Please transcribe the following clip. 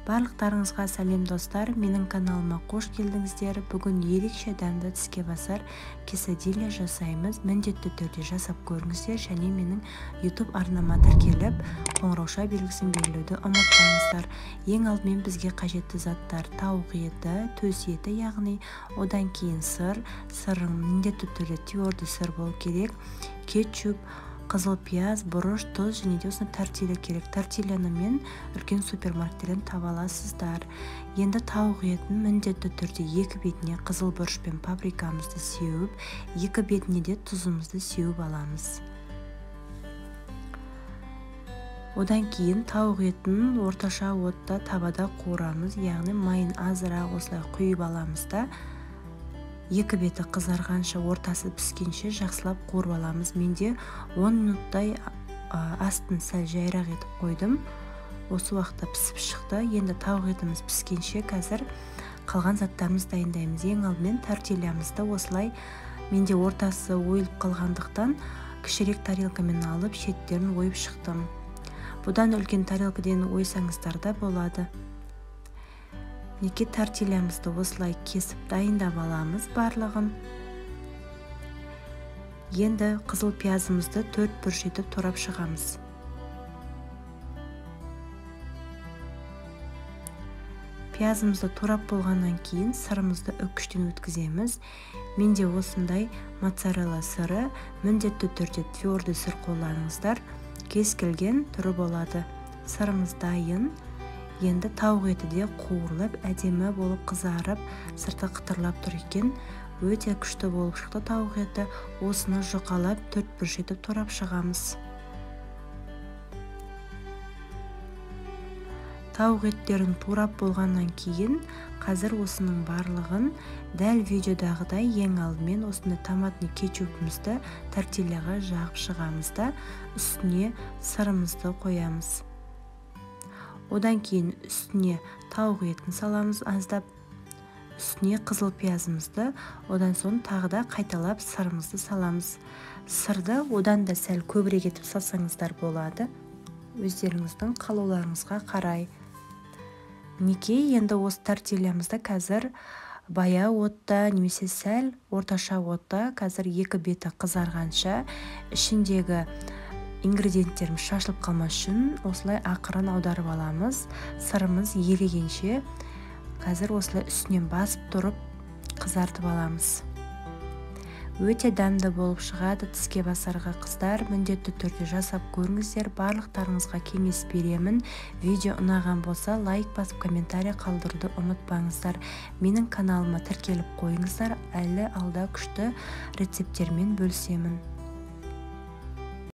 Барлықтарыңызға сәлем достар, менің каналыма қош келдіңіздер. Бүгін ерекше дәмді тіске басар quesadilla жасаймыз. Міндетті түрде жасап көріңіздер және менің YouTube арнама тіркеліп, қоңырауша белгісін белгілеуді ұмытпаңыздар. Ең алдымен бізге қажетті заттар: тауық еті, төс еті, яғни одан кейін сырың міндетті түрде твердый сыр болу керек, кетчуп, қызыл пияз, бұрыш, тұз және де осыны тортилья керек. Тортильяны мен үлкен супермаркеттерден таба аласыздар. Енді тауық етін міндетті түрде екі бетіне қызыл бұрыш пен паприкамызды сеуіп, екі бетіне де тұзымызды сеуіп аламыз. Одан кейін тауық етін орташа отта табада қуырамыз, яғни майын азырақ осылай құйып аламыз да, екі беті қызарғанша, ортасы піскенше жақсылап қуырып аламыз. Менде 10 минуттай астын сәл жайрақ етіп қойдым. Осы уақытта пісіп шықты. Енді тауық етіміз піскенше қазір қалған заттарымыз дайындаймыз. Ең алдымен тортильямызды осылай, менде ортасы ойылып қалғандықтан кішірек тарелкамен алып шеттерін ойып шықтым. Бұдан үлкен тарелкадан ойсаңыздар да болады. Неке тортильямызды осылай кесіп дайындап аламыз барлығын. Енді қызыл пиязымызды 4 бұрыш етіп турап шығамыз. Пиязымызды турап болғаннан кейін сырымызды үккіштен өткіземіз. Менде осындай моцарелла сыры, міндетті түрде твердый сыр қолданыңыздар. Кез келген түрі болады. Сырымыз дайын. Енді тауық еті де қуырылып, әдемі болып қызарып, сырты қытырлап тұр екен. Өте күшті болып шықты тауық еті. Осыны жұқалап 4 бұрыш етіп турап шығамыз. Тауық еттерін турап болғаннан кейін, қазір осының барлығын дәл видеодағыдай ең алдымен осындай томатный кетчупымызды тортильяға жағып шығамыз да, үстіне сырымызды қоямыз. Одан кейін үстіне тауық етін саламыз аздап, үстіне қызыл пиязымызды, одан соң тағы да қайталап сырымызды саламыз. Сырды одан да сәл көбірек етіп салсаңыздар болады, өздеріңіздің қалауларыңызға қарай. Неке енді осы тортильямызды қазір баяу отта немесе сәл орташа отта, қазір екі беті қызарғанша, ішіндегі ингредиенттеріміз шашылып қалмас үшін осылай ақырын аударып аламыз. Сырымыз ерігенше қазір осылай үстінен басып тұрып қызартып аламыз. Өте дәмді болып шығады тіске басарға қыздар. Міндетті түрде жасап көріңіздер. Барлықтарыңызға кеңес беремін. Видео ұнаған болса лайк басып комментарий қалдыруды ұмытпаңыздар. Менің каналыма тіркеліп қойыңыздар. Әлі алда күшті рецепттермен бөлісемін.